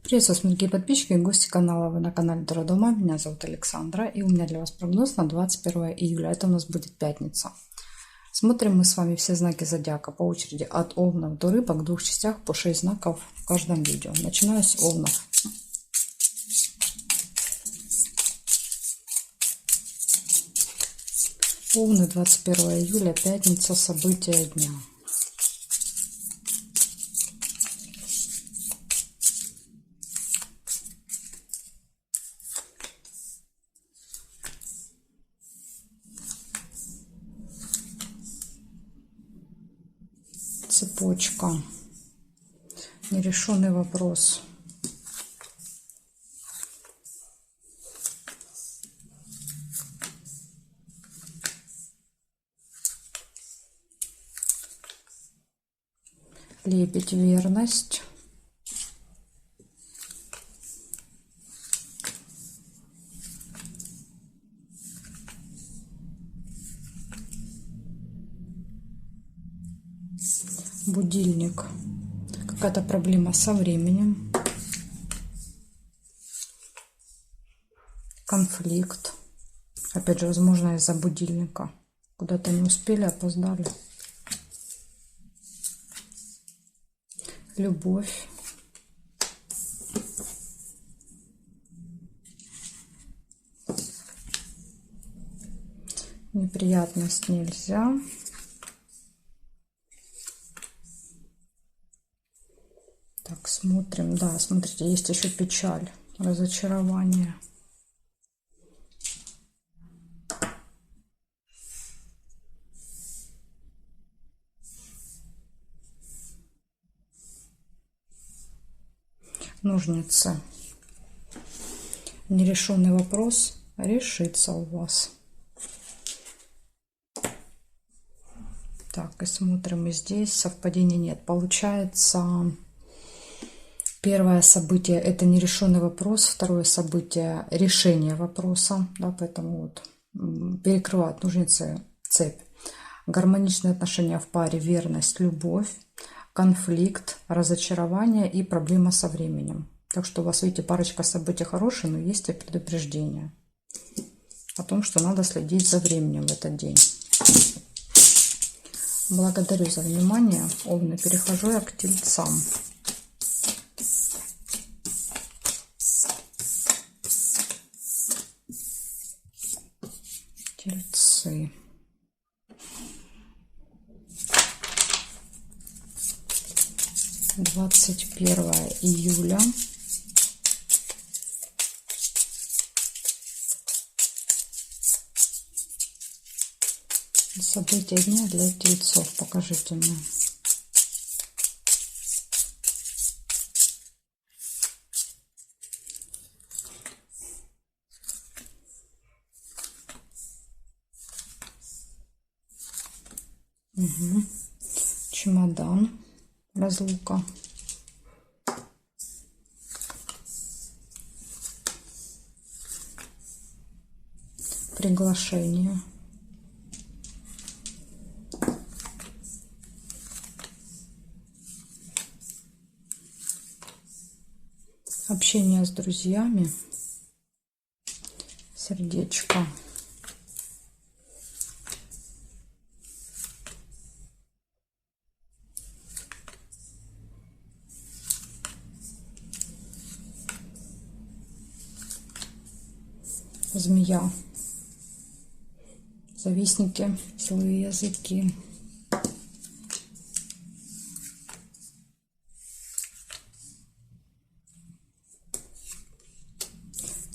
Приветствую, дорогие подписчики и гости канала. Вы на канале Таро Дома. Меня зовут Александра. И у меня для вас прогноз на 21 июля. Это у нас будет пятница. Смотрим мы с вами все знаки зодиака по очереди от Овнов до Рыбок в двух частях по 6 знаков в каждом видео. Начинаю с Овнов. Овны, 21 июля, пятница, события дня. Цепочка. Нерешенный вопрос. Лебедь, верность. Будильник. Какая-то проблема со временем. Конфликт. Опять же, возможно, из-за будильника. Куда-то не успели, опоздали. Любовь. Неприятность нельзя. Так, смотрим. Да, смотрите, есть еще печаль, разочарование. Ножницы. Нерешенный вопрос решится у вас. Так, и смотрим, и здесь совпадений нет. Получается, первое событие — это нерешенный вопрос, второе событие — решение вопроса, да, поэтому вот перекрывают ножницы, цепь. Гармоничные отношения в паре, верность, любовь, конфликт, разочарование и проблема со временем. Так что у вас, видите, парочка событий хорошие, но есть и предупреждение о том, что надо следить за временем в этот день. Благодарю за внимание, Овны. Перехожу я к Тельцам. Тельцы. Двадцать 1 июля. События дня для тельцов. Покажите мне. Угу. Чемодан. Разлука. Приглашение. Общение с друзьями. Сердечко. Змея. Завистники, злые языки.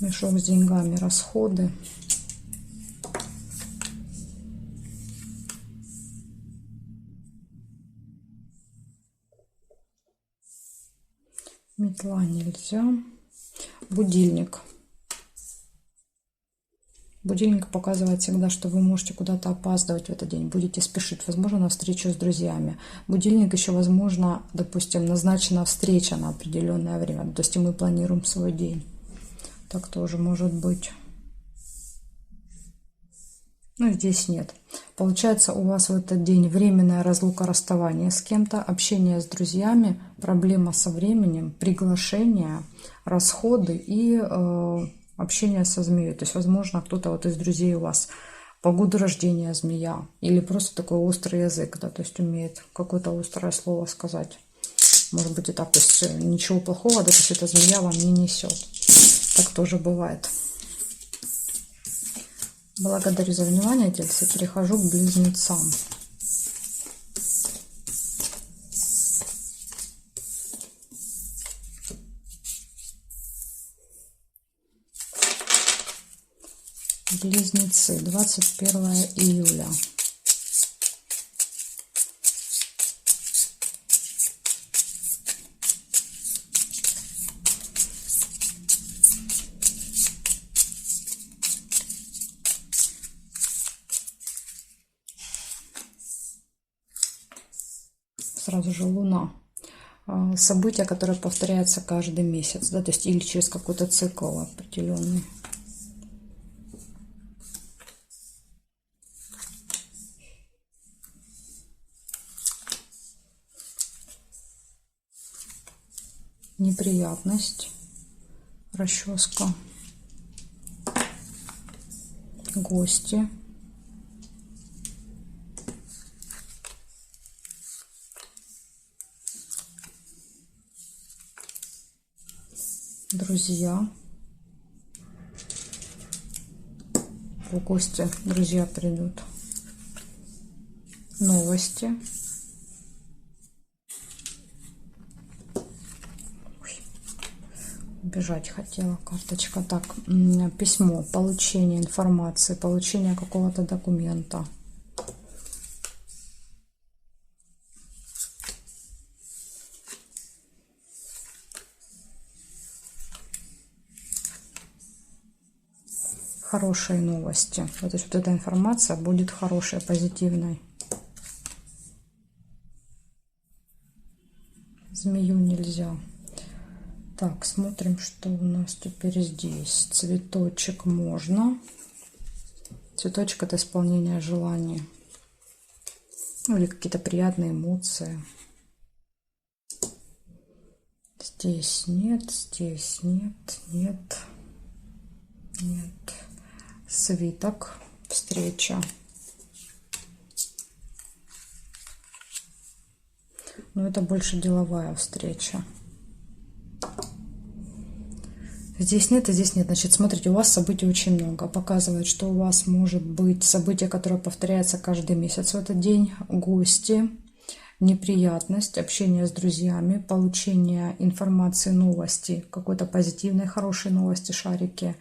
Мешок с деньгами, расходы. Метла нельзя. Будильник. Будильник показывает всегда, что вы можете куда-то опаздывать в этот день, будете спешить, возможно, на встречу с друзьями. Будильник еще, возможно, допустим, назначена встреча на определенное время, то есть мы планируем свой день. Так тоже может быть. Ну, здесь нет. Получается, у вас в этот день временная разлука, расставание с кем-то, общение с друзьями, проблема со временем, приглашение, расходы и общение со змеей. То есть, возможно, кто-то вот из друзей у вас по году рождения змея или просто такой острый язык, да, то есть умеет какое-то острое слово сказать. Может быть и так, то есть ничего плохого, да, то есть эта змея вам не несет. Так тоже бывает. Благодарю за внимание, тельцы. Перехожу к близнецам. Близнецы, 21 июля. Сразу же Луна. События, которые повторяются каждый месяц, да, то есть или через какой-то цикл определенный. Неприятность, расческа, гости, друзья. В гости друзья придут. Новости. Убежать хотела карточка. Так, письмо, получение информации, получение какого-то документа. Хорошие новости. То есть вот эта информация будет хорошей, позитивной. Змею нельзя. Так, смотрим, что у нас теперь здесь. Цветочек можно. Цветочек — это исполнение желаний. Ну, или какие-то приятные эмоции. Здесь нет, нет. Свиток, встреча. Но это больше деловая встреча. Здесь нет и здесь нет. Значит, смотрите, у вас событий очень много. Показывает, что у вас может быть событие, которое повторяется каждый месяц в этот день. Гости, неприятность, общение с друзьями, получение информации, новости, какой-то позитивной, хорошей новости, шарики,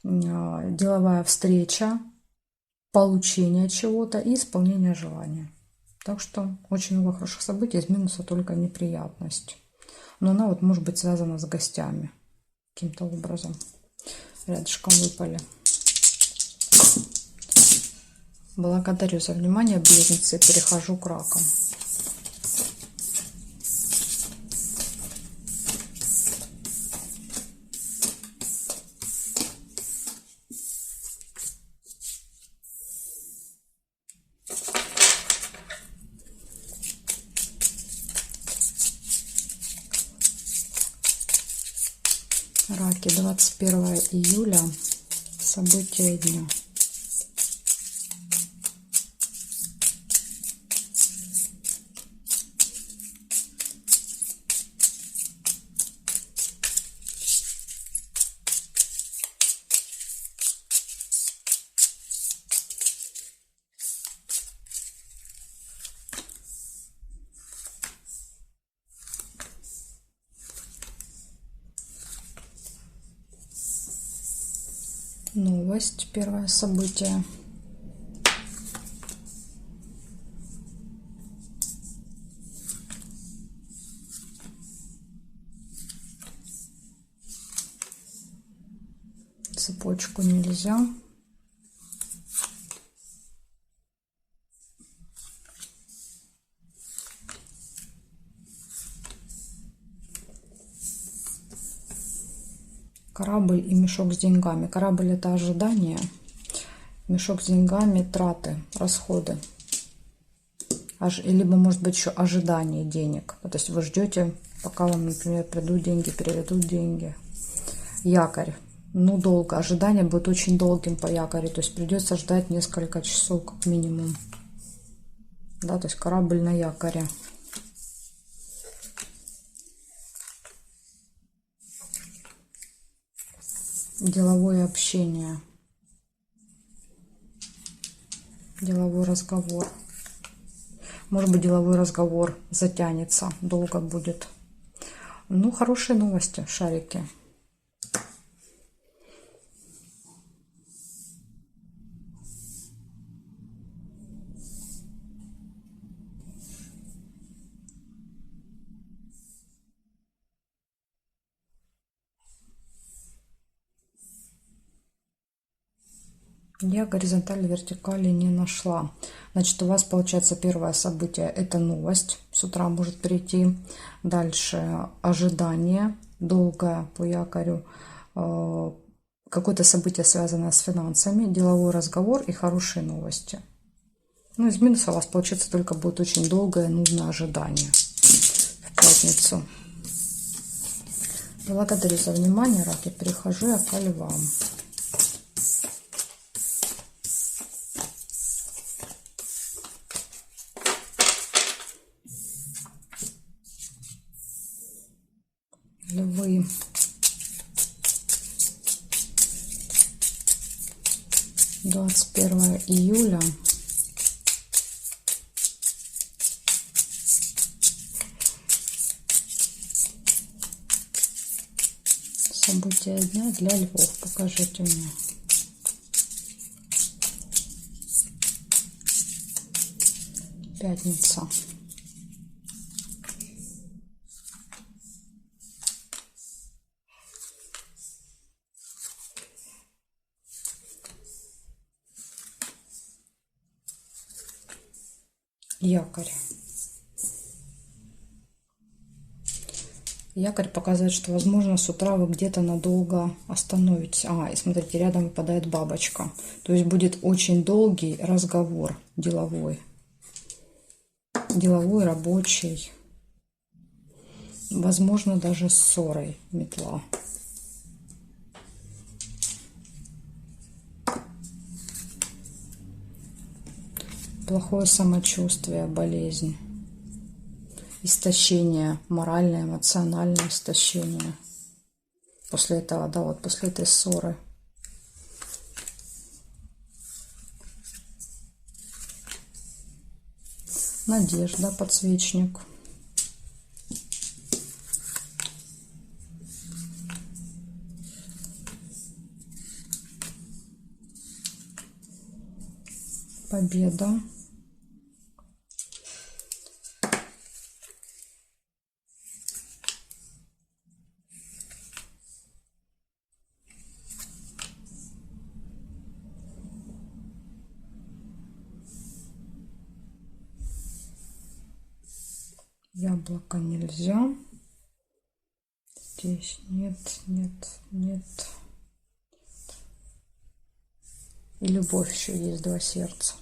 деловая встреча, получение чего-то и исполнение желания. Так что очень много хороших событий, из минуса только неприятность. Но она вот может быть связана с гостями каким-то образом. Рядышком выпали. Благодарю за внимание, близнецы. Перехожу к ракам. Раки, 21 июля. События дня. Новость, первое событие. Цепочку нельзя. Корабль и мешок с деньгами. Корабль — это ожидание. Мешок с деньгами, траты, расходы. Либо, может быть, еще ожидание денег. То есть вы ждете, пока вам, например, придут деньги, переведут деньги. Якорь. Ну, долго. Ожидание будет очень долгим по якорю. То есть придется ждать несколько часов как минимум. Да, то есть корабль на якоре. Деловое общение. Деловой разговор. Может быть, деловой разговор затянется, долго будет. Ну, хорошие новости, шарики. Я горизонтали, вертикали не нашла. Значит, у вас получается первое событие – это новость. С утра может прийти. Дальше ожидание, долгое по якорю. Какое-то событие, связанное с финансами, деловой разговор и хорошие новости. Ну, из минуса у вас получится только будет очень долгое, нудное ожидание в пятницу. Благодарю за внимание, раки. Перехожу я к львам. Львы. — 21 июля. События дня для львов. Покажите мне. Пятница. Якорь. Якорь показывает, что, возможно, с утра вы где-то надолго остановитесь. И смотрите, рядом выпадает бабочка. То есть будет очень долгий разговор деловой. Деловой, рабочий. Возможно, даже с ссорой, метла. Плохое самочувствие, болезнь. Истощение, моральное, эмоциональное истощение. После этого, да, вот после этой ссоры. Надежда, подсвечник. Победа. Яблоко нельзя. Здесь нет, нет, нет. И любовь еще есть, 2 сердца.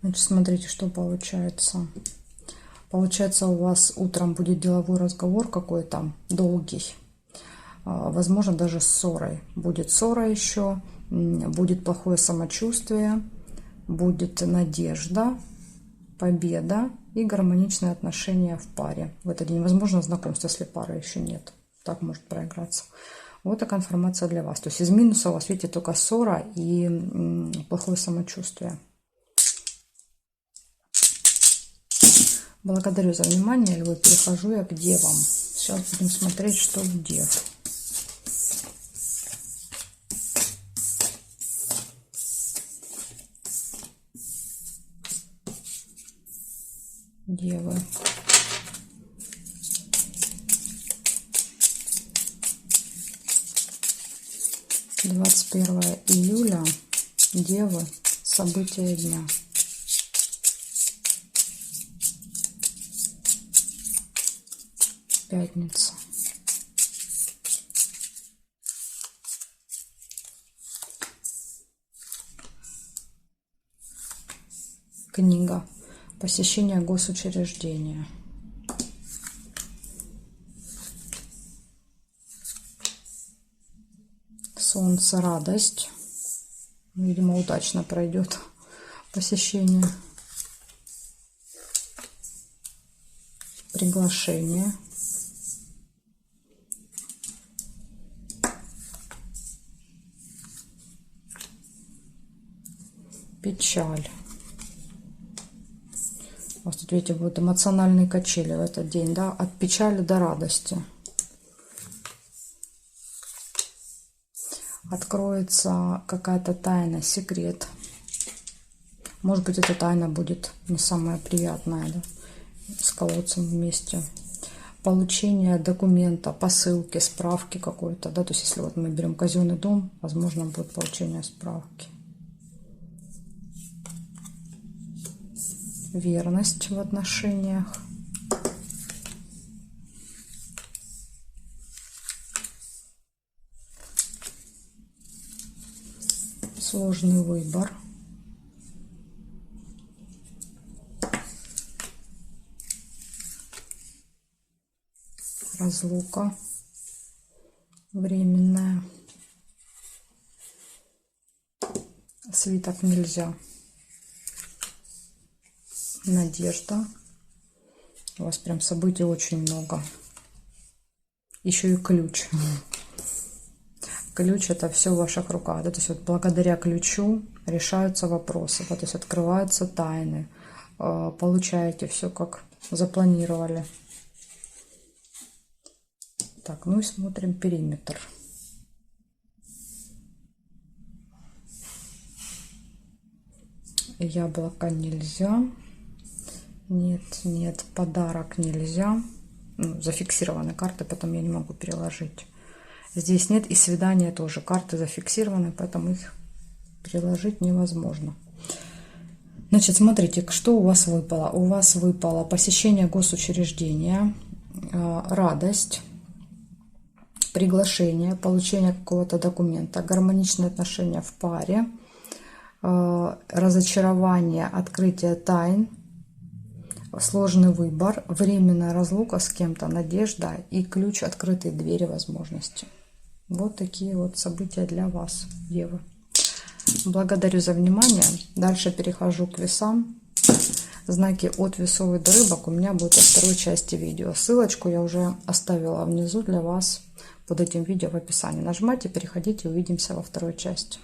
Значит, смотрите, что получается. Получается, у вас утром будет деловой разговор какой-то долгий. Возможно, даже с ссорой. Будет ссора еще, будет плохое самочувствие, будет надежда, победа и гармоничные отношения в паре в этот день. Возможно, знакомство, если пары еще нет. Так может проиграться. Вот такая информация для вас. То есть из минуса у вас, видите, только ссора и плохое самочувствие. Благодарю за внимание, львы. Перехожу я к девам. Сейчас будем смотреть, что в дев. Девы. — 21 июля. Девы. События дня. Пятница. книга, посещение госучреждения. Солнце, радость. Видимо, удачно пройдет посещение. Приглашение. Печаль. У вас тут, видите, будут эмоциональные качели в этот день, да, от печали до радости. Откроется какая-то тайна, секрет. Может быть, эта тайна будет не самая приятная, да, с колодцем вместе. Получение документа, посылки, справки какой-то, да, то есть если вот мы берем казенный дом, возможно, будет получение справки. Верность в отношениях. Сложный выбор. Разлука временная. Свиток нельзя. Надежда. У вас прям событий очень много. Еще и ключ. Ключ — это все в ваших руках. Да? То есть вот благодаря ключу решаются вопросы. Да? То есть открываются тайны. Получаете все, как запланировали. Так, ну и смотрим периметр. Яблоко нельзя. Нет, нет, подарок нельзя. Ну, зафиксированы карты, потом я не могу переложить. Здесь нет, и свидания тоже. Карты зафиксированы, поэтому их переложить невозможно. Значит, смотрите, что у вас выпало. У вас выпало посещение госучреждения, радость, приглашение, получение какого-то документа, гармоничные отношения в паре, разочарование, открытие тайн, сложный выбор, временная разлука с кем-то, надежда и ключ открытой двери возможности. Вот такие вот события для вас, Девы. Благодарю за внимание. Дальше перехожу к весам. Знаки от весов и до рыбок у меня будет во второй части видео. Ссылочку я уже оставила внизу для вас под этим видео в описании. Нажимайте, переходите, увидимся во второй части.